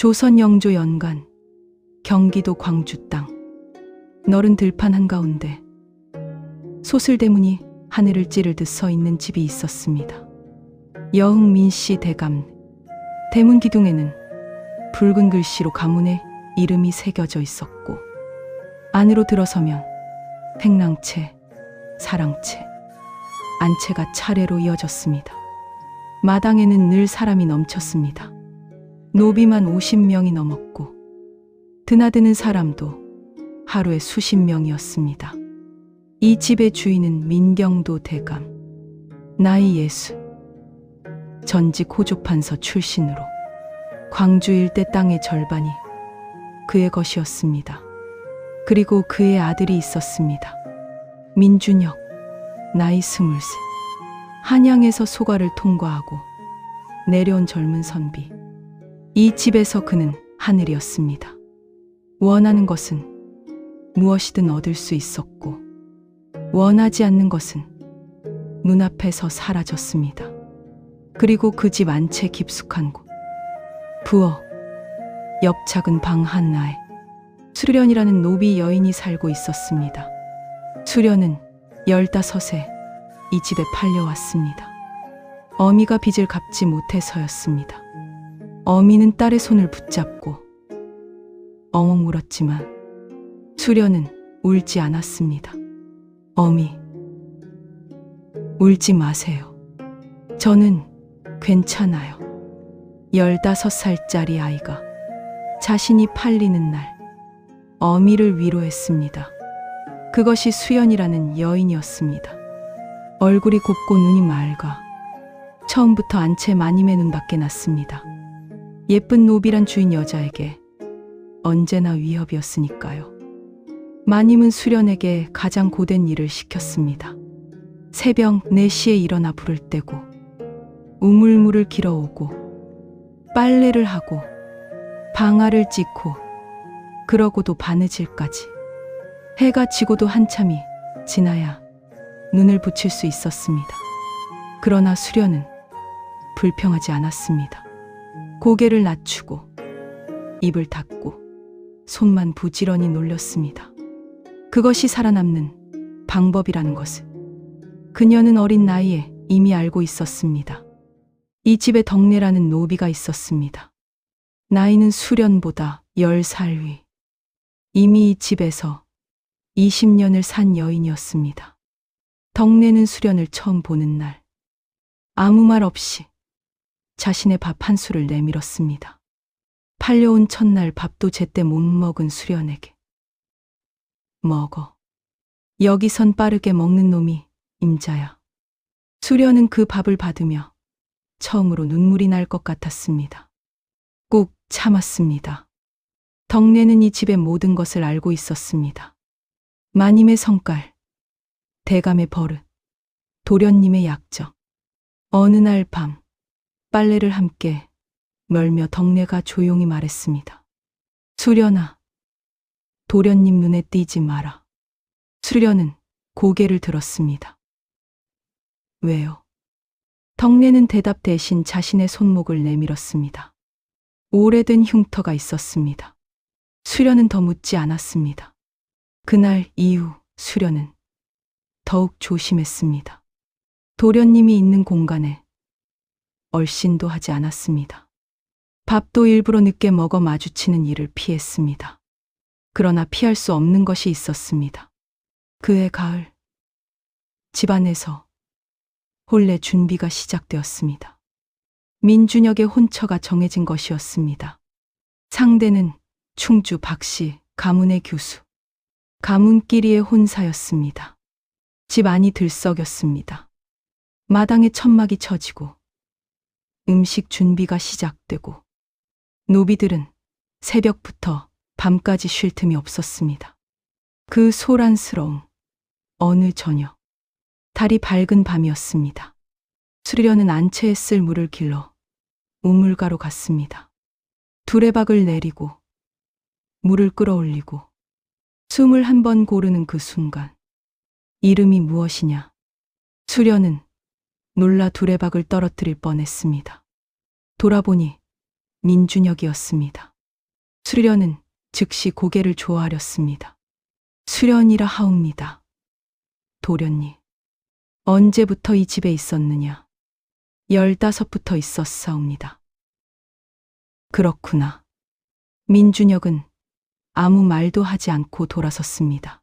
조선 영조 연간 경기도 광주 땅 너른 들판 한가운데 소슬대문이 하늘을 찌르듯 서 있는 집이 있었습니다. 여흥민씨 대감. 대문 기둥에는 붉은 글씨로 가문의 이름이 새겨져 있었고 안으로 들어서면 행랑채, 사랑채, 안채가 차례로 이어졌습니다. 마당에는 늘 사람이 넘쳤습니다. 노비만 50명이 넘었고 드나드는 사람도 하루에 수십 명이었습니다. 이 집의 주인은 민경도 대감, 나이 60, 전직 호주판서 출신으로 광주 일대 땅의 절반이 그의 것이었습니다. 그리고 그의 아들이 있었습니다. 민준혁, 나이 23, 한양에서 소가를 통과하고 내려온 젊은 선비. 이 집에서 그는 하늘이었습니다. 원하는 것은 무엇이든 얻을 수 있었고 원하지 않는 것은 눈앞에서 사라졌습니다. 그리고 그 집 안채 깊숙한 곳 부엌 옆 작은 방 하나에 수련이라는 노비 여인이 살고 있었습니다. 수련은 15에 이 집에 팔려왔습니다. 어미가 빚을 갚지 못해서였습니다. 어미는 딸의 손을 붙잡고 엉엉 울었지만 수련은 울지 않았습니다. 어미, 울지 마세요. 저는 괜찮아요. 15살짜리 아이가 자신이 팔리는 날 어미를 위로했습니다. 그것이 수연이라는 여인이었습니다. 얼굴이 곱고 눈이 맑아 처음부터 안채 마님의 눈밖에 났습니다. 예쁜 노비란 주인 여자에게 언제나 위협이었으니까요. 마님은 수련에게 가장 고된 일을 시켰습니다. 새벽 4시에 일어나 불을 떼고 우물물을 길어오고 빨래를 하고 방아를 찢고 그러고도 바느질까지. 해가 지고도 한참이 지나야 눈을 붙일 수 있었습니다. 그러나 수련은 불평하지 않았습니다. 고개를 낮추고 입을 닫고 손만 부지런히 놀렸습니다. 그것이 살아남는 방법이라는 것을 그녀는 어린 나이에 이미 알고 있었습니다. 이 집에 덕내라는 노비가 있었습니다. 나이는 수련보다 10살 위. 이미 이 집에서 20년을 산 여인이었습니다. 덕내는 수련을 처음 보는 날 아무 말 없이 자신의 밥 한 술을 내밀었습니다. 팔려온 첫날 밥도 제때 못 먹은 수련에게 먹어. 여기선 빠르게 먹는 놈이 임자야. 수련은 그 밥을 받으며 처음으로 눈물이 날 것 같았습니다. 꾹 참았습니다. 덕내는 이 집의 모든 것을 알고 있었습니다. 마님의 성깔, 대감의 버릇, 도련님의 약적. 어느 날 밤 빨래를 함께 멀며 덕내가 조용히 말했습니다. 수련아, 도련님 눈에 띄지 마라. 수련은 고개를 들었습니다. 왜요? 덕내는 대답 대신 자신의 손목을 내밀었습니다. 오래된 흉터가 있었습니다. 수련은 더 묻지 않았습니다. 그날 이후 수련은 더욱 조심했습니다. 도련님이 있는 공간에 얼씬도 하지 않았습니다. 밥도 일부러 늦게 먹어 마주치는 일을 피했습니다. 그러나 피할 수 없는 것이 있었습니다. 그해 가을, 집안에서 혼례 준비가 시작되었습니다. 민준혁의 혼처가 정해진 것이었습니다. 상대는 충주 박씨 가문의 교수, 가문끼리의 혼사였습니다. 집 안이 들썩였습니다. 마당에 천막이 쳐지고 음식 준비가 시작되고 노비들은 새벽부터 밤까지 쉴 틈이 없었습니다. 그 소란스러움 어느 저녁 달이 밝은 밤이었습니다. 수련은 안채에 쓸 물을 길러 우물가로 갔습니다. 두레박을 내리고 물을 끌어올리고 숨을 한 번 고르는 그 순간 이름이 무엇이냐? 수련은 놀라 두레박을 떨어뜨릴 뻔했습니다. 돌아보니 민준혁이었습니다. 수련은 즉시 고개를 조아렸습니다. 수련이라 하옵니다. 도련님, 언제부터 이 집에 있었느냐? 15부터 있었사옵니다. 그렇구나. 민준혁은 아무 말도 하지 않고 돌아섰습니다.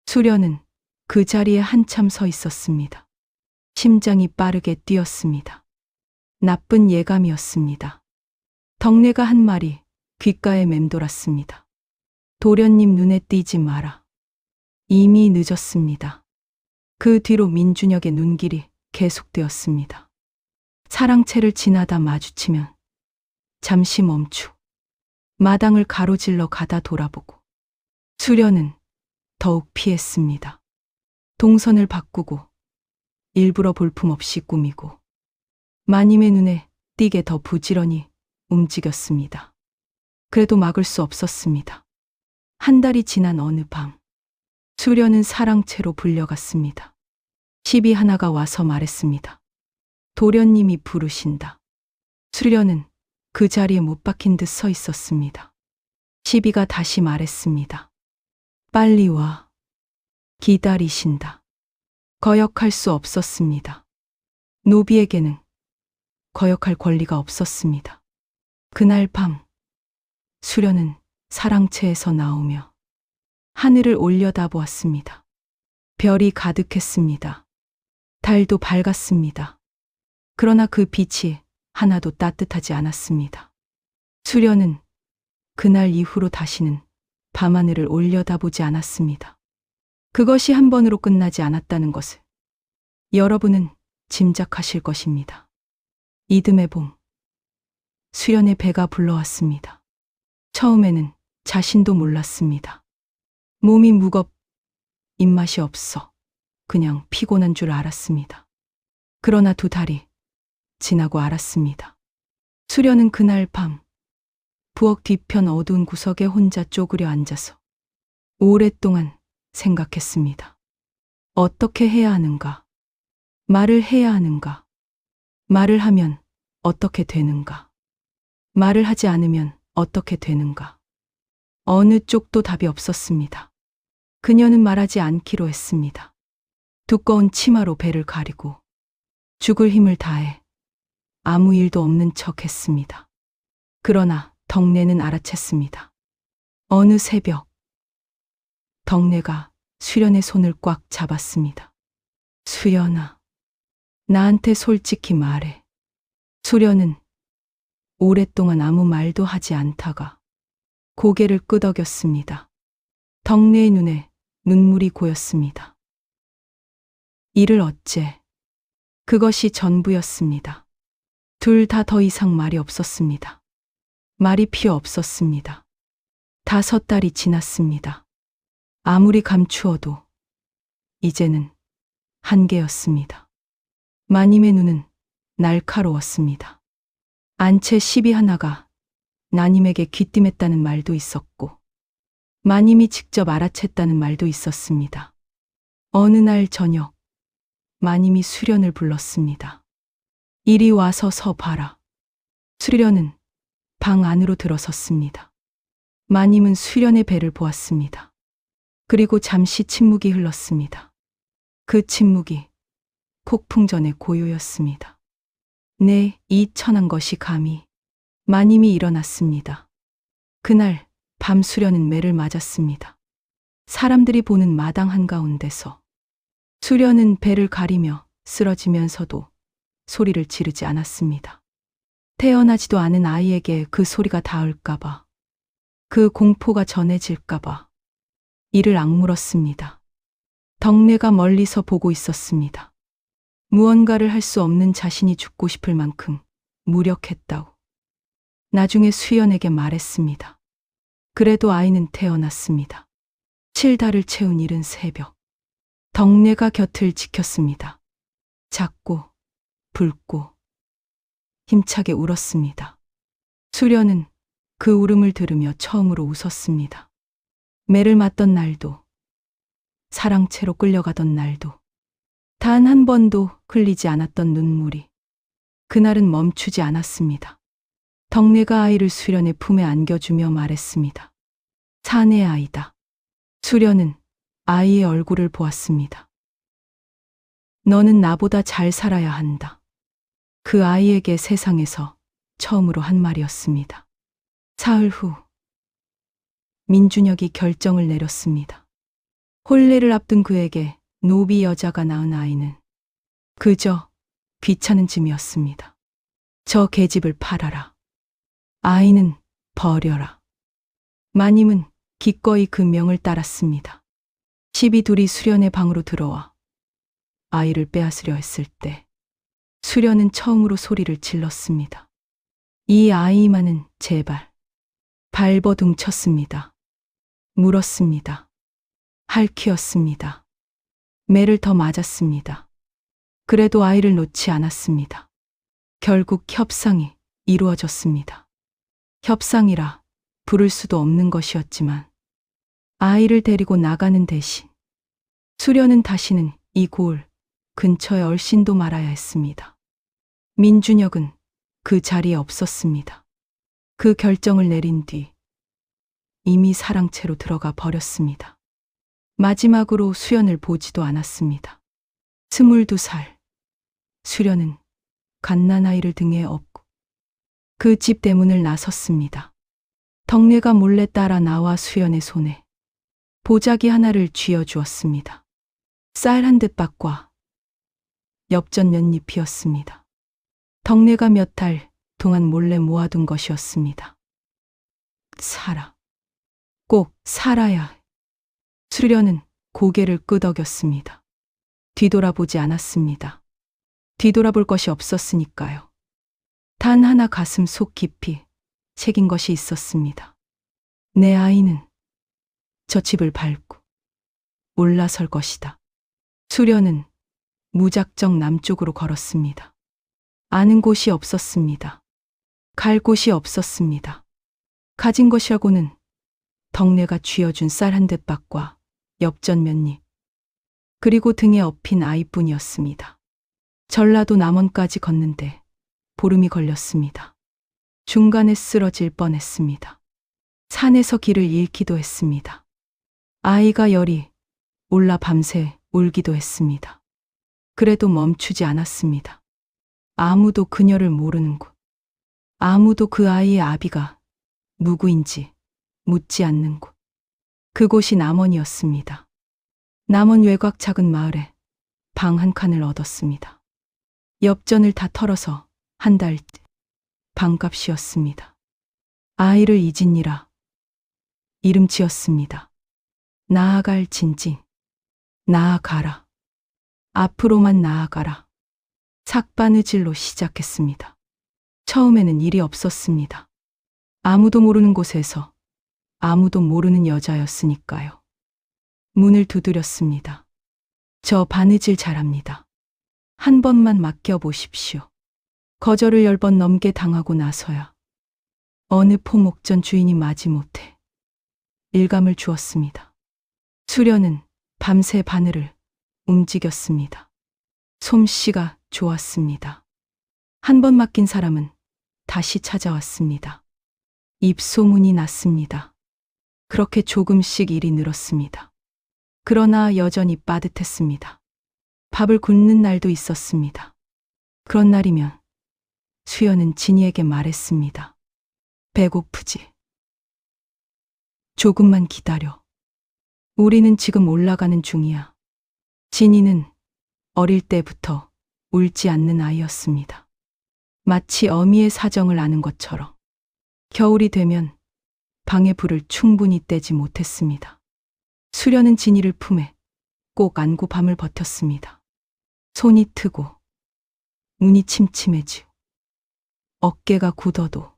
수련은 그 자리에 한참 서 있었습니다. 심장이 빠르게 뛰었습니다. 나쁜 예감이었습니다. 덕내가 한 말이 귓가에 맴돌았습니다. 도련님 눈에 띄지 마라. 이미 늦었습니다. 그 뒤로 민준혁의 눈길이 계속되었습니다. 사랑채를 지나다 마주치면 잠시 멈추 마당을 가로질러 가다 돌아보고 수련은 더욱 피했습니다. 동선을 바꾸고 일부러 볼품없이 꾸미고 마님의 눈에 띄게 더 부지런히 움직였습니다. 그래도 막을 수 없었습니다. 한 달이 지난 어느 밤 수련은 사랑채로 불려갔습니다. 시비 하나가 와서 말했습니다. 도련님이 부르신다. 수련은 그 자리에 못 박힌 듯 서 있었습니다. 시비가 다시 말했습니다. 빨리 와. 기다리신다. 거역할 수 없었습니다. 노비에게는 거역할 권리가 없었습니다. 그날 밤 수련은 사랑채에서 나오며 하늘을 올려다보았습니다. 별이 가득했습니다. 달도 밝았습니다. 그러나 그 빛이 하나도 따뜻하지 않았습니다. 수련은 그날 이후로 다시는 밤하늘을 올려다보지 않았습니다. 그것이 한 번으로 끝나지 않았다는 것을 여러분은 짐작하실 것입니다. 이듬해 봄, 수련의 배가 불러왔습니다. 처음에는 자신도 몰랐습니다. 몸이 입맛이 없어 그냥 피곤한 줄 알았습니다. 그러나 2달이 지나고 알았습니다. 수련은 그날 밤 부엌 뒤편 어두운 구석에 혼자 쪼그려 앉아서 오랫동안 생각했습니다. 어떻게 해야 하는가? 말을 해야 하는가? 말을 하면 어떻게 되는가? 말을 하지 않으면 어떻게 되는가? 어느 쪽도 답이 없었습니다. 그녀는 말하지 않기로 했습니다. 두꺼운 치마로 배를 가리고 죽을 힘을 다해 아무 일도 없는 척 했습니다. 그러나 덕내는 알아챘습니다. 어느 새벽, 덕내가 수련의 손을 꽉 잡았습니다. 수련아, 나한테 솔직히 말해. 수련은 오랫동안 아무 말도 하지 않다가 고개를 끄덕였습니다. 덕내의 눈에 눈물이 고였습니다. 이를 어째? 그것이 전부였습니다. 둘 다 더 이상 말이 없었습니다. 말이 필요 없었습니다. 5달이 지났습니다. 아무리 감추어도 이제는 한계였습니다. 마님의 눈은 날카로웠습니다. 안채 시비 하나가 나님에게 귀띔했다는 말도 있었고 마님이 직접 알아챘다는 말도 있었습니다. 어느 날 저녁 마님이 수련을 불렀습니다. 이리 와서 서 봐라. 수련은 방 안으로 들어섰습니다. 마님은 수련의 배를 보았습니다. 그리고 잠시 침묵이 흘렀습니다. 그 침묵이 폭풍전의 고요였습니다. 네, 이 천한 것이 감히. 마님이 일어났습니다. 그날 밤 수련은 매를 맞았습니다. 사람들이 보는 마당 한가운데서 수련은 배를 가리며 쓰러지면서도 소리를 지르지 않았습니다. 태어나지도 않은 아이에게 그 소리가 닿을까봐, 그 공포가 전해질까봐 이를 악물었습니다. 덕내가 멀리서 보고 있었습니다. 무언가를 할 수 없는 자신이 죽고 싶을 만큼 무력했다고. 나중에 수연에게 말했습니다. 그래도 아이는 태어났습니다. 7달을 채운 이른 새벽, 덕내가 곁을 지켰습니다. 작고 붉고 힘차게 울었습니다. 수련은 그 울음을 들으며 처음으로 웃었습니다. 매를 맞던 날도, 사랑채로 끌려가던 날도, 단 한 번도 흘리지 않았던 눈물이 그날은 멈추지 않았습니다. 덕내가 아이를 수련의 품에 안겨주며 말했습니다. 사내 아이다. 수련은 아이의 얼굴을 보았습니다. 너는 나보다 잘 살아야 한다. 그 아이에게 세상에서 처음으로 한 말이었습니다. 사흘 후 민준혁이 결정을 내렸습니다. 혼례를 앞둔 그에게 노비 여자가 낳은 아이는 그저 귀찮은 짐이었습니다. 저 계집을 팔아라. 아이는 버려라. 마님은 기꺼이 그 명을 따랐습니다. 시비 둘이 수련의 방으로 들어와 아이를 빼앗으려 했을 때 수련은 처음으로 소리를 질렀습니다. 이 아이만은 제발. 발버둥 쳤습니다. 물었습니다. 할퀴었습니다. 매를 더 맞았습니다. 그래도 아이를 놓지 않았습니다. 결국 협상이 이루어졌습니다. 협상이라 부를 수도 없는 것이었지만 아이를 데리고 나가는 대신 수련은 다시는 이 고을 근처에 얼씬도 말아야 했습니다. 민준혁은 그 자리에 없었습니다. 그 결정을 내린 뒤 이미 사랑채로 들어가 버렸습니다. 마지막으로 수연을 보지도 않았습니다. 22살. 수련은 갓난아이를 등에 업고 그 집 대문을 나섰습니다. 덕내가 몰래 따라 나와 수연의 손에 보자기 하나를 쥐어주었습니다. 쌀 한 듯밥과 엽전 몇 잎이었습니다. 덕내가 몇 달 동안 몰래 모아둔 것이었습니다. 살아. 꼭 살아야 해. 수련은 고개를 끄덕였습니다. 뒤돌아보지 않았습니다. 뒤돌아볼 것이 없었으니까요. 단 하나 가슴 속 깊이 새긴 것이 있었습니다. 내 아이는 저 집을 밟고 올라설 것이다. 수련은 무작정 남쪽으로 걸었습니다. 아는 곳이 없었습니다. 갈 곳이 없었습니다. 가진 것이라고는 덕내가 쥐어준 쌀 한 듯밥과 엽전 몇 입, 그리고 등에 업힌 아이뿐이었습니다. 전라도 남원까지 걷는데 보름이 걸렸습니다. 중간에 쓰러질 뻔했습니다. 산에서 길을 잃기도 했습니다. 아이가 열이 올라 밤새 울기도 했습니다. 그래도 멈추지 않았습니다. 아무도 그녀를 모르는 곳, 아무도 그 아이의 아비가 누구인지 묻지 않는 곳, 그곳이 남원이었습니다. 남원 외곽 작은 마을에 방 한 칸을 얻었습니다. 엽전을 다 털어서 한 달째 방값이었습니다. 아이를 잊으니라 이름 지었습니다. 나아갈 진진, 나아가라. 앞으로만 나아가라. 삭바느질로 시작했습니다. 처음에는 일이 없었습니다. 아무도 모르는 곳에서 아무도 모르는 여자였으니까요. 문을 두드렸습니다. 저 바느질 잘합니다. 한 번만 맡겨보십시오. 거절을 10번 넘게 당하고 나서야 어느 포목전 주인이 마지못해 일감을 주었습니다. 수련은 밤새 바늘을 움직였습니다. 솜씨가 좋았습니다. 한 번 맡긴 사람은 다시 찾아왔습니다. 입소문이 났습니다. 그렇게 조금씩 일이 늘었습니다. 그러나 여전히 빠듯했습니다. 밥을 굶는 날도 있었습니다. 그런 날이면 수연은 진이에게 말했습니다. 배고프지? 조금만 기다려. 우리는 지금 올라가는 중이야. 진이는 어릴 때부터 울지 않는 아이였습니다. 마치 어미의 사정을 아는 것처럼 겨울이 되면 방의 불을 충분히 떼지 못했습니다. 수련은 진이를 품에 꼭 안고 밤을 버텼습니다. 손이 트고 눈이 침침해지고 어깨가 굳어도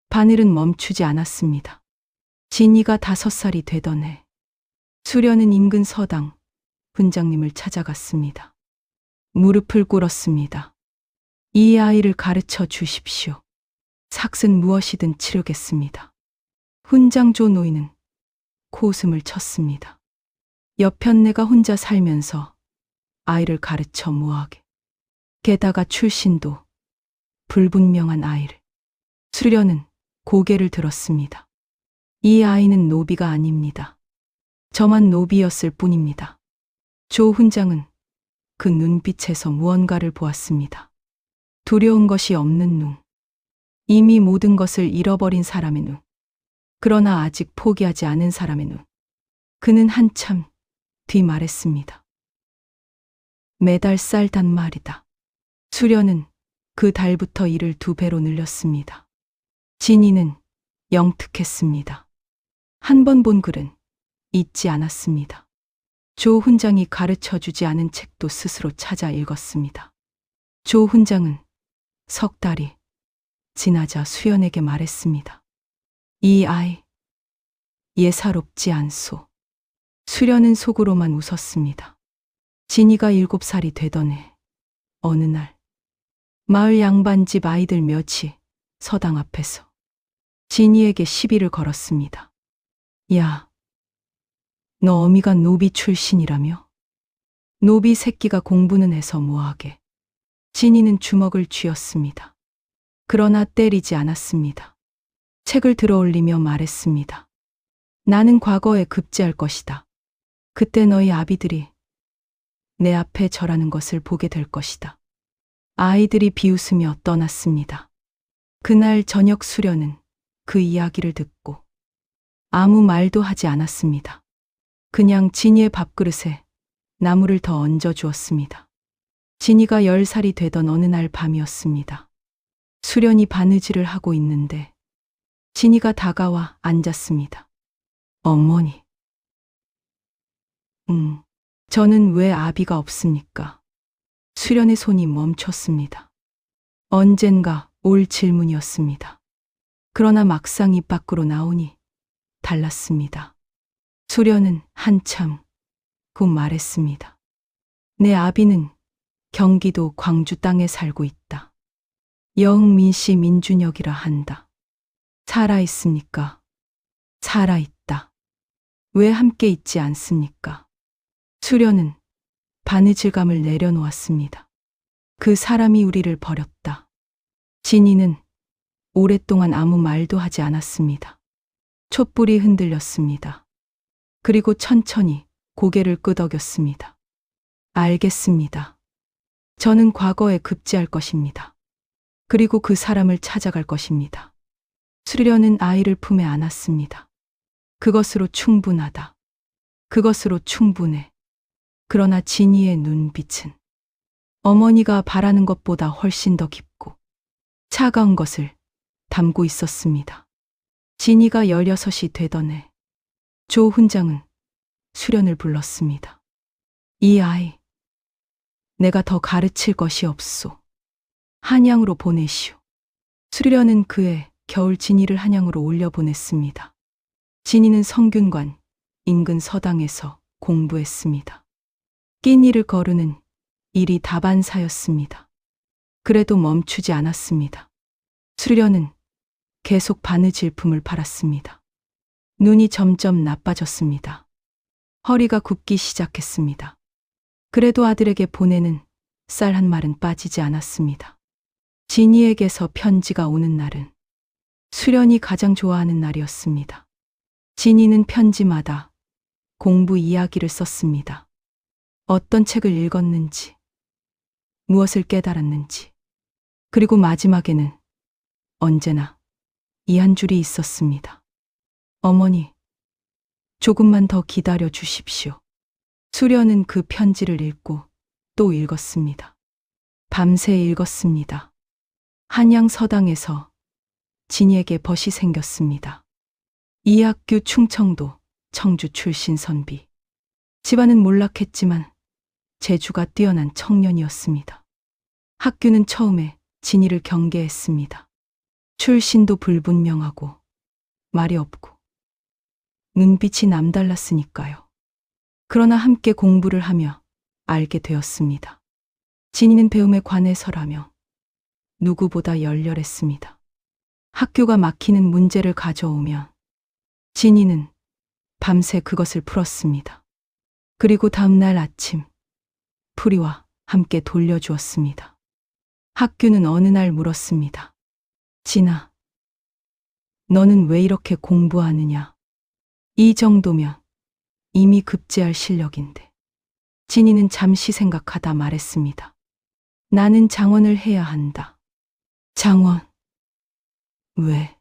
바늘은 멈추지 않았습니다. 진이가 5살이 되던 해 수련은 인근 서당 분장님을 찾아갔습니다. 무릎을 꿇었습니다. 이 아이를 가르쳐 주십시오. 삭은 무엇이든 치르겠습니다. 훈장조 노인은 코웃음을 쳤습니다. 여편네가 혼자 살면서 아이를 가르쳐 뭐하게. 게다가 출신도 불분명한 아이를. 수련은 고개를 들었습니다. 이 아이는 노비가 아닙니다. 저만 노비였을 뿐입니다. 조 훈장은 그 눈빛에서 무언가를 보았습니다. 두려운 것이 없는 눈. 이미 모든 것을 잃어버린 사람의 눈. 그러나 아직 포기하지 않은 사람의 눈. 그는 한참 뒤 말했습니다. 매달 쌀 단말이다. 수련은 그 달부터 일을 2배로 늘렸습니다. 진이는 영특했습니다. 한 번 본 글은 잊지 않았습니다. 조 훈장이 가르쳐 주지 않은 책도 스스로 찾아 읽었습니다. 조 훈장은 석 달이 지나자 수연에게 말했습니다. 이 아이 예사롭지 않소. 수련은 속으로만 웃었습니다. 진이가 7살이 되던 해 어느 날 마을 양반집 아이들 몇이 서당 앞에서 진이에게 시비를 걸었습니다. 야, 너 어미가 노비 출신이라며? 노비 새끼가 공부는 해서 뭐하게? 진이는 주먹을 쥐었습니다. 그러나 때리지 않았습니다. 책을 들어올리며 말했습니다. 나는 과거에 급제할 것이다. 그때 너희 아비들이 내 앞에 절하는 것을 보게 될 것이다. 아이들이 비웃으며 떠났습니다. 그날 저녁 수련은 그 이야기를 듣고 아무 말도 하지 않았습니다. 그냥 진이의 밥그릇에 나물을 더 얹어 주었습니다. 진이가 10살이 되던 어느 날 밤이었습니다. 수련이 바느질을 하고 있는데 진이가 다가와 앉았습니다. 어머니. 저는 왜 아비가 없습니까? 수련의 손이 멈췄습니다. 언젠가 올 질문이었습니다. 그러나 막상 입 밖으로 나오니 달랐습니다. 수련은 한참 후 말했습니다. 내 아비는 경기도 광주 땅에 살고 있다. 여흥민 씨 민준혁이라 한다. 살아있습니까? 살아있다. 왜 함께 있지 않습니까? 수련은 바느질감을 내려놓았습니다. 그 사람이 우리를 버렸다. 진이는 오랫동안 아무 말도 하지 않았습니다. 촛불이 흔들렸습니다. 그리고 천천히 고개를 끄덕였습니다. 알겠습니다. 저는 과거에 급제할 것입니다. 그리고 그 사람을 찾아갈 것입니다. 수련은 아이를 품에 안았습니다. 그것으로 충분하다. 그것으로 충분해. 그러나 진이의 눈빛은 어머니가 바라는 것보다 훨씬 더 깊고 차가운 것을 담고 있었습니다. 진이가 16이 되던 해 조 훈장은 수련을 불렀습니다. 이 아이, 내가 더 가르칠 것이 없소. 한양으로 보내시오. 수련은 그해 겨울 진이를 한양으로 올려보냈습니다. 진이는 성균관 인근 서당에서 공부했습니다. 끼니를 거르는 일이 다반사였습니다. 그래도 멈추지 않았습니다. 수련은 계속 바느질품을 팔았습니다. 눈이 점점 나빠졌습니다. 허리가 굽기 시작했습니다. 그래도 아들에게 보내는 쌀 한 말은 빠지지 않았습니다. 진이에게서 편지가 오는 날은 수련이 가장 좋아하는 날이었습니다. 진이는 편지마다 공부 이야기를 썼습니다. 어떤 책을 읽었는지, 무엇을 깨달았는지, 그리고 마지막에는 언제나 이 한 줄이 있었습니다. 어머니, 조금만 더 기다려 주십시오. 수련은 그 편지를 읽고 또 읽었습니다. 밤새 읽었습니다. 한양 서당에서 진이에게 벗이 생겼습니다. 이학규 충청도 청주 출신 선비. 집안은 몰락했지만 재주가 뛰어난 청년이었습니다. 학규는 처음에 진이를 경계했습니다. 출신도 불분명하고 말이 없고 눈빛이 남달랐으니까요. 그러나 함께 공부를 하며 알게 되었습니다. 진이는 배움에 관해서라며 누구보다 열렬했습니다. 학교가 막히는 문제를 가져오면 진이는 밤새 그것을 풀었습니다. 그리고 다음 날 아침 풀이와 함께 돌려주었습니다. 학교는 어느 날 물었습니다. 진아, 너는 왜 이렇게 공부하느냐? 이 정도면 이미 급제할 실력인데. 진이는 잠시 생각하다 말했습니다. 나는 장원을 해야 한다. 장원. 왜?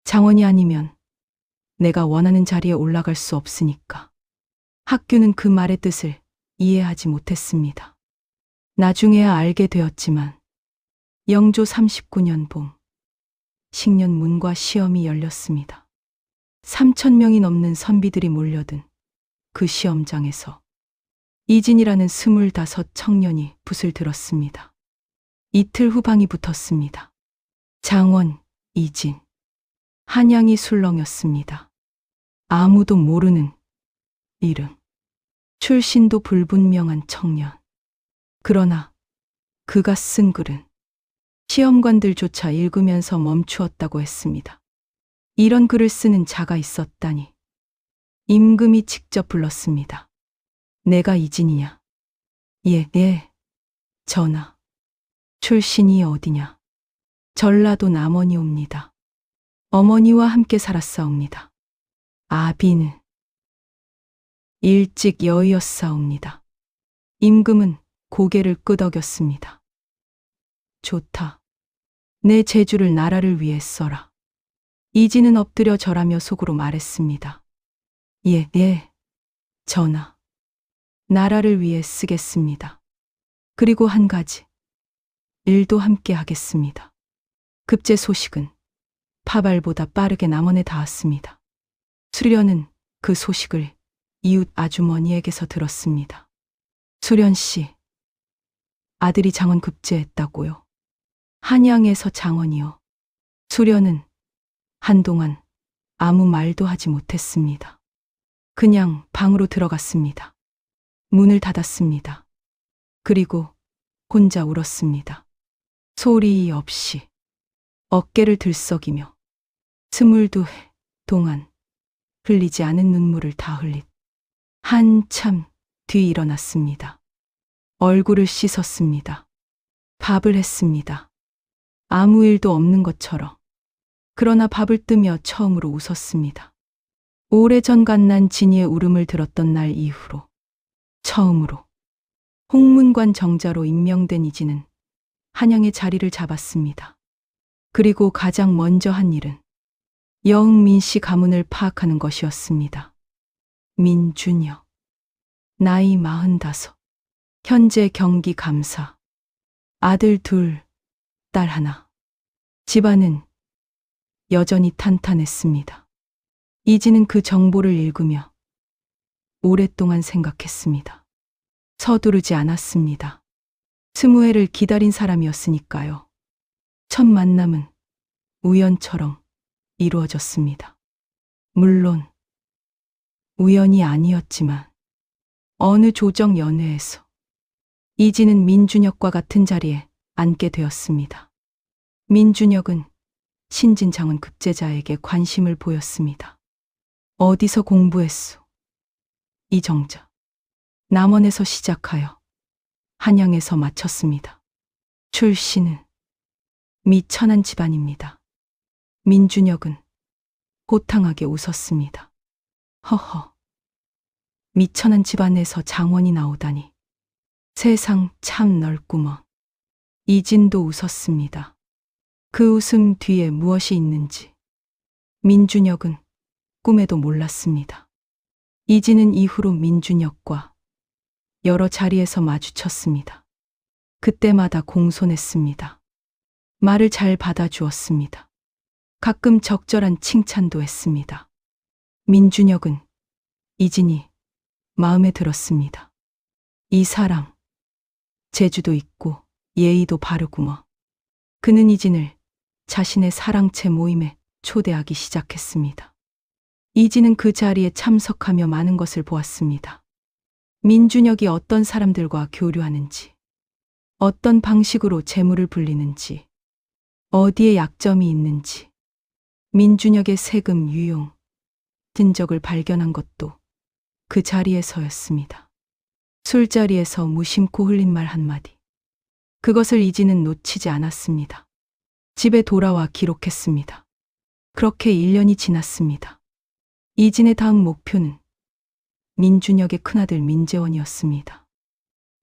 장원이 아니면 내가 원하는 자리에 올라갈 수 없으니까. 학교는 그 말의 뜻을 이해하지 못했습니다. 나중에야 알게 되었지만 영조 39년 봄 식년문과 시험이 열렸습니다. 3,000명이 넘는 선비들이 몰려든 그 시험장에서 이진이라는 25 청년이 붓을 들었습니다. 이틀 후 방이 붙었습니다. 장원, 이진. 한양이 술렁였습니다. 아무도 모르는 이름. 출신도 불분명한 청년. 그러나 그가 쓴 글은 시험관들조차 읽으면서 멈추었다고 했습니다. 이런 글을 쓰는 자가 있었다니. 임금이 직접 불렀습니다. 내가 이진이냐? 예, 예. 전하. 출신이 어디냐? 전라도 남원이옵니다. 어머니와 함께 살았사옵니다. 아비는 일찍 여의었사옵니다. 임금은 고개를 끄덕였습니다. 좋다. 내 제주를 나라를 위해 써라. 이진은 엎드려 절하며 속으로 말했습니다. 예, 예. 전하. 나라를 위해 쓰겠습니다. 그리고 한 가지. 일도 함께 하겠습니다. 급제 소식은 파발보다 빠르게 남원에 닿았습니다. 수련은 그 소식을 이웃 아주머니에게서 들었습니다. 수련 씨, 아들이 장원 급제했다고요. 한양에서 장원이요. 수련은 한동안 아무 말도 하지 못했습니다. 그냥 방으로 들어갔습니다. 문을 닫았습니다. 그리고 혼자 울었습니다. 소리 없이 어깨를 들썩이며 22해 동안 흘리지 않은 눈물을 다 흘릿. 한참 뒤 일어났습니다. 얼굴을 씻었습니다. 밥을 했습니다. 아무 일도 없는 것처럼. 그러나 밥을 뜨며 처음으로 웃었습니다. 오래전 갓난 진이의 울음을 들었던 날 이후로 처음으로 홍문관 정자로 임명된 이진은 한양의 자리를 잡았습니다. 그리고 가장 먼저 한 일은 여흥민 씨 가문을 파악하는 것이었습니다. 민준혁, 나이 45, 현재 경기 감사, 아들 2, 딸 1. 집안은 여전히 탄탄했습니다. 이진은 그 정보를 읽으며 오랫동안 생각했습니다. 서두르지 않았습니다. 20회를 기다린 사람이었으니까요. 첫 만남은 우연처럼 이루어졌습니다. 물론 우연이 아니었지만 어느 조정 연회에서 이진은 민준혁과 같은 자리에 앉게 되었습니다. 민준혁은 신진 장원 급제자에게 관심을 보였습니다. 어디서 공부했소? 이정자. 남원에서 시작하여 한양에서 마쳤습니다. 출신은 미천한 집안입니다. 민준혁은 호탕하게 웃었습니다. 허허. 미천한 집안에서 장원이 나오다니. 세상 참 넓구먼. 이진도 웃었습니다. 그 웃음 뒤에 무엇이 있는지 민준혁은 꿈에도 몰랐습니다. 이진은 이후로 민준혁과 여러 자리에서 마주쳤습니다. 그때마다 공손했습니다. 말을 잘 받아주었습니다. 가끔 적절한 칭찬도 했습니다. 민준혁은 이진이 마음에 들었습니다. 이 사람, 재주도 있고 예의도 바르구먼. 그는 이진을 자신의 사랑채 모임에 초대하기 시작했습니다. 이진은 그 자리에 참석하며 많은 것을 보았습니다. 민준혁이 어떤 사람들과 교류하는지, 어떤 방식으로 재물을 불리는지, 어디에 약점이 있는지, 민준혁의 세금 유용, 흔적을 발견한 것도 그 자리에서였습니다. 술자리에서 무심코 흘린 말 한마디. 그것을 이진은 놓치지 않았습니다. 집에 돌아와 기록했습니다. 그렇게 1년이 지났습니다. 이진의 다음 목표는 민준혁의 큰아들 민재원이었습니다.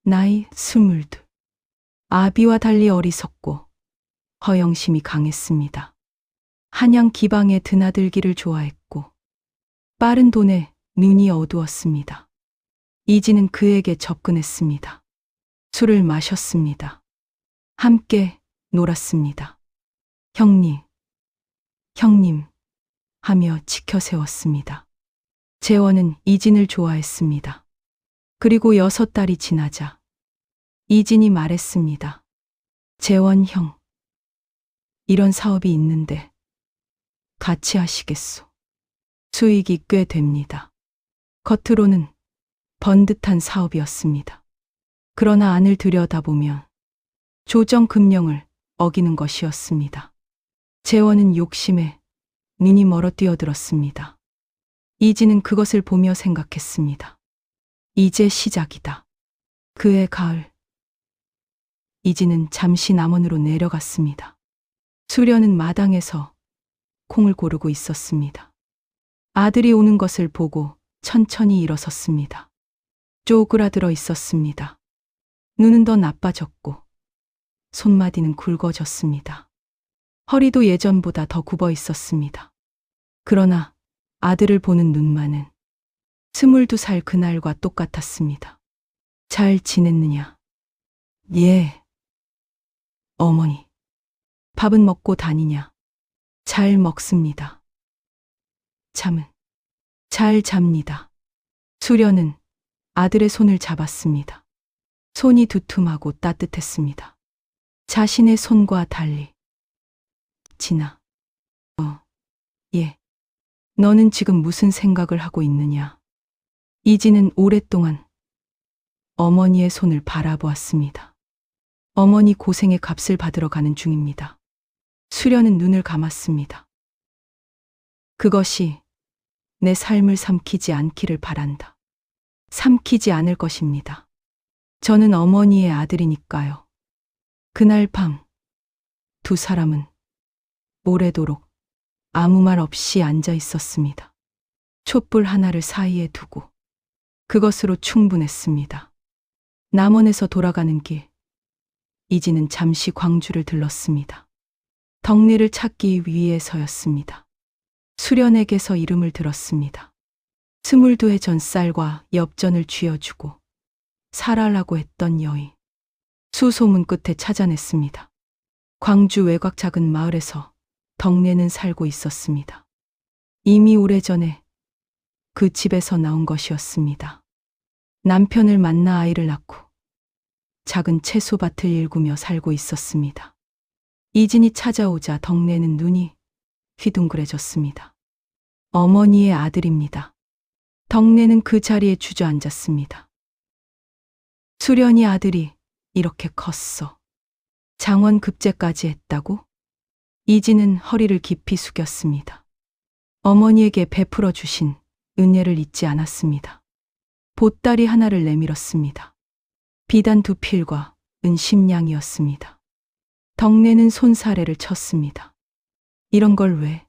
나이 22. 아비와 달리 어리석고 허영심이 강했습니다. 한양 기방에 드나들기를 좋아했고 빠른 돈에 눈이 어두웠습니다. 이진은 그에게 접근했습니다. 술을 마셨습니다. 함께 놀았습니다. 형님, 형님 하며 지켜세웠습니다. 재원은 이진을 좋아했습니다. 그리고 6달이 지나자 이진이 말했습니다. 재원 형, 이런 사업이 있는데 같이 하시겠소? 수익이 꽤 됩니다. 겉으로는 번듯한 사업이었습니다. 그러나 안을 들여다보면 조정금령을 어기는 것이었습니다. 재원은 욕심에 눈이 멀어 뛰어들었습니다. 이진은 그것을 보며 생각했습니다. 이제 시작이다. 그해 가을, 이진은 잠시 남원으로 내려갔습니다. 수련은 마당에서 콩을 고르고 있었습니다. 아들이 오는 것을 보고 천천히 일어섰습니다. 쪼그라들어 있었습니다. 눈은 더 나빠졌고 손마디는 굵어졌습니다. 허리도 예전보다 더 굽어 있었습니다. 그러나 아들을 보는 눈만은 22살 그날과 똑같았습니다. 잘 지냈느냐? 예. 어머니, 밥은 먹고 다니냐? 잘 먹습니다. 잠은? 잘 잡니다. 수련은 아들의 손을 잡았습니다. 손이 두툼하고 따뜻했습니다. 자신의 손과 달리. 진아. 예. 너는 지금 무슨 생각을 하고 있느냐? 이진은 오랫동안 어머니의 손을 바라보았습니다. 어머니 고생의 값을 받으러 가는 중입니다. 수련은 눈을 감았습니다. 그것이 내 삶을 삼키지 않기를 바란다. 삼키지 않을 것입니다. 저는 어머니의 아들이니까요. 그날 밤 두 사람은 오래도록 아무 말 없이 앉아 있었습니다. 촛불 하나를 사이에 두고 그것으로 충분했습니다. 남원에서 돌아가는 길, 이진은 잠시 광주를 들렀습니다. 덕리를 찾기 위해서였습니다. 수련에게서 이름을 들었습니다. 22해 전쌀과 엽전을 쥐어주고 살아라고 했던 여인. 수소문 끝에 찾아냈습니다. 광주 외곽 작은 마을에서 덕내는 살고 있었습니다. 이미 오래전에 그 집에서 나온 것이었습니다. 남편을 만나 아이를 낳고 작은 채소밭을 일구며 살고 있었습니다. 이진이 찾아오자 덕내는 눈이 휘둥그레졌습니다. 어머니의 아들입니다. 덕내는 그 자리에 주저앉았습니다. 수련이 아들이 이렇게 컸어. 장원급제까지 했다고? 이진은 허리를 깊이 숙였습니다. 어머니에게 베풀어 주신 은혜를 잊지 않았습니다. 보따리 하나를 내밀었습니다. 비단 2필과 은 10냥이었습니다. 덕내는 손사래를 쳤습니다. 이런 걸 왜?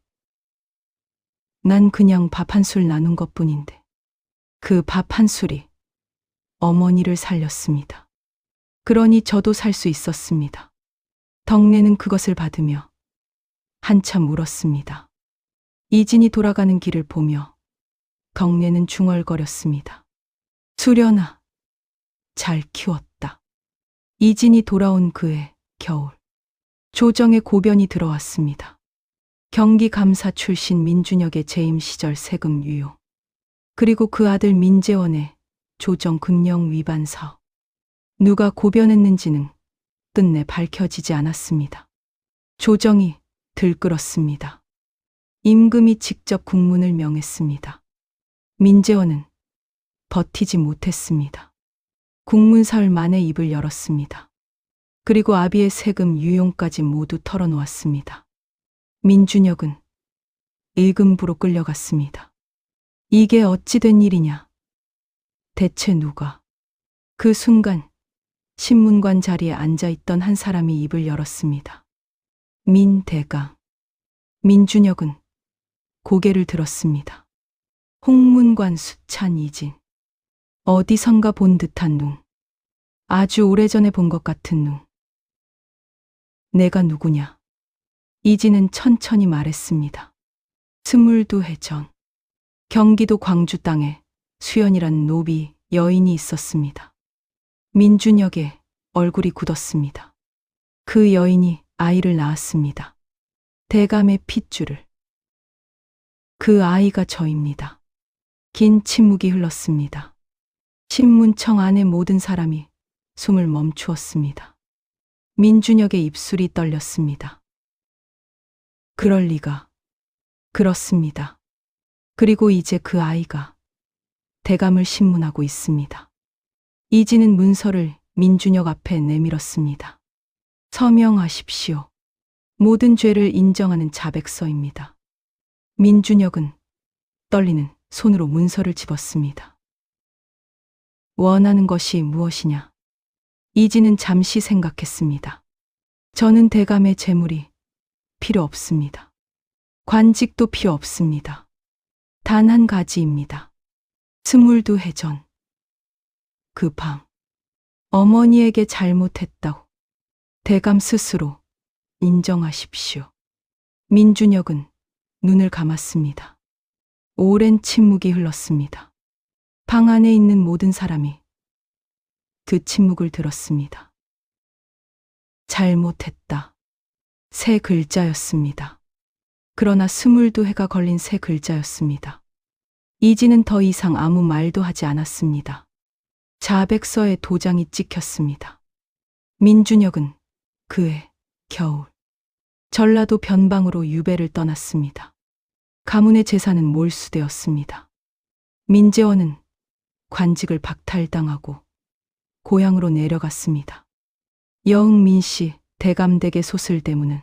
난 그냥 밥 한 술 나눈 것뿐인데. 그 밥 한 술이 어머니를 살렸습니다. 그러니 저도 살 수 있었습니다. 덕내는 그것을 받으며 한참 울었습니다. 이진이 돌아가는 길을 보며 덕내는 중얼거렸습니다. 수련아, 잘 키웠다. 이진이 돌아온 그해 겨울, 조정의 고변이 들어왔습니다. 경기감사 출신 민준혁의 재임 시절 세금 유용, 그리고 그 아들 민재원의 조정금령 위반 사업. 누가 고변했는지는 끝내 밝혀지지 않았습니다. 조정이 들끓었습니다. 임금이 직접 국문을 명했습니다. 민재원은 버티지 못했습니다. 국문 사흘 만에 입을 열었습니다. 그리고 아비의 세금 유용까지 모두 털어놓았습니다. 민준혁은 일금부로 끌려갔습니다. 이게 어찌 된 일이냐? 대체 누가? 그 순간 신문관 자리에 앉아있던 한 사람이 입을 열었습니다. 민대강. 민준혁은 고개를 들었습니다. 홍문관 수찬 이진. 어디선가 본 듯한 눈. 아주 오래전에 본 것 같은 눈. 내가 누구냐? 이진은 천천히 말했습니다. 22해 전. 경기도 광주 땅에 수연이란 노비 여인이 있었습니다. 민준혁의 얼굴이 굳었습니다. 그 여인이 아이를 낳았습니다. 대감의 핏줄을. 그 아이가 저입니다. 긴 침묵이 흘렀습니다. 신문청 안의 모든 사람이 숨을 멈추었습니다. 민준혁의 입술이 떨렸습니다. 그럴 리가. 그렇습니다. 그리고 이제 그 아이가 대감을 신문하고 있습니다. 이진은 문서를 민준혁 앞에 내밀었습니다. 서명하십시오. 모든 죄를 인정하는 자백서입니다. 민준혁은 떨리는 손으로 문서를 집었습니다. 원하는 것이 무엇이냐? 이진은 잠시 생각했습니다. 저는 대감의 재물이 필요 없습니다. 관직도 필요 없습니다. 단 한 가지입니다. 22해 전. 그 밤. 어머니에게 잘못했다고 대감 스스로 인정하십시오. 민준혁은 눈을 감았습니다. 오랜 침묵이 흘렀습니다. 방 안에 있는 모든 사람이 그 침묵을 들었습니다. 잘못했다. 세 글자였습니다. 그러나 22해가 걸린 세 글자였습니다. 이진은 더 이상 아무 말도 하지 않았습니다. 자백서에 도장이 찍혔습니다. 민준혁은 그해 겨울 전라도 변방으로 유배를 떠났습니다. 가문의 재산은 몰수되었습니다. 민재원은 관직을 박탈당하고 고향으로 내려갔습니다. 여흥민 씨 대감댁의 소슬대문은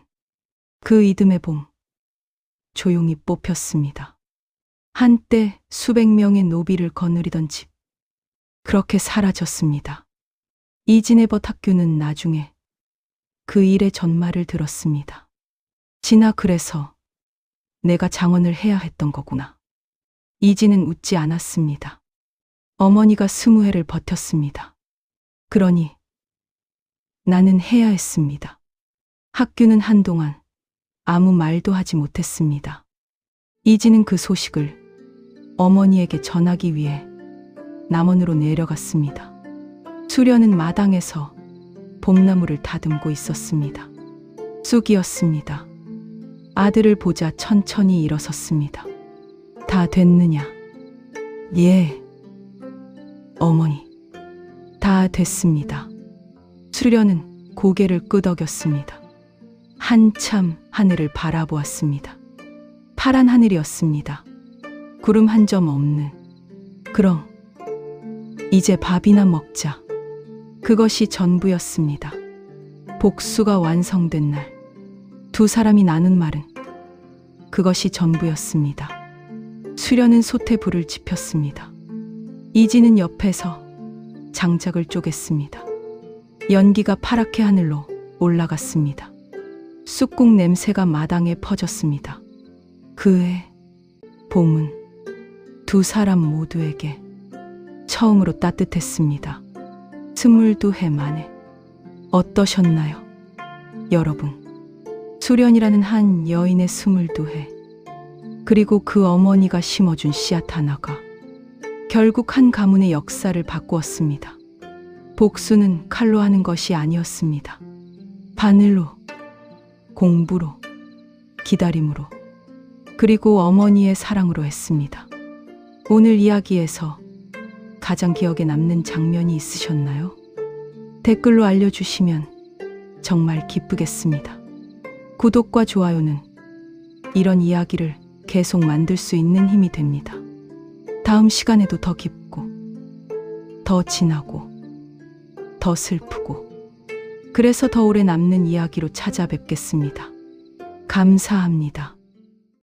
그 이듬해 봄 조용히 뽑혔습니다. 한때 수백 명의 노비를 거느리던 집. 그렇게 사라졌습니다. 이진의 법학교는 나중에 그 일의 전말을 들었습니다. 진아 그래서 내가 장원을 해야 했던 거구나. 이진은 웃지 않았습니다. 어머니가 20해를 버텼습니다. 그러니 나는 해야 했습니다. 학교는 한동안 아무 말도 하지 못했습니다. 이진은 그 소식을 어머니에게 전하기 위해 남원으로 내려갔습니다. 수련은 마당에서 봄나무를 다듬고 있었습니다. 쑥이었습니다. 아들을 보자 천천히 일어섰습니다. 다 됐느냐? 예. 어머니. 다 됐습니다. 수련은 고개를 끄덕였습니다. 한참 하늘을 바라보았습니다. 파란 하늘이었습니다. 구름 한 점 없는. 그럼 이제 밥이나 먹자. 그것이 전부였습니다. 복수가 완성된 날 두 사람이 나눈 말은 그것이 전부였습니다. 수련은 솥에 불을 지폈습니다. 이진은 옆에서 장작을 쪼갰습니다. 연기가 파랗게 하늘로 올라갔습니다. 쑥국 냄새가 마당에 퍼졌습니다. 그해 봄은 두 사람 모두에게 처음으로 따뜻했습니다. 22해 만에 어떠셨나요? 여러분, 수련이라는 한 여인의 22해, 그리고 그 어머니가 심어준 씨앗 하나가 결국 한 가문의 역사를 바꾸었습니다. 복수는 칼로 하는 것이 아니었습니다. 바늘로, 공부로, 기다림으로, 그리고 어머니의 사랑으로 했습니다. 오늘 이야기에서 가장 기억에 남는 장면이 있으셨나요? 댓글로 알려주시면 정말 기쁘겠습니다. 구독과 좋아요는 이런 이야기를 계속 만들 수 있는 힘이 됩니다. 다음 시간에도 더 깊고, 더 진하고, 더 슬프고, 그래서 더 오래 남는 이야기로 찾아뵙겠습니다. 감사합니다.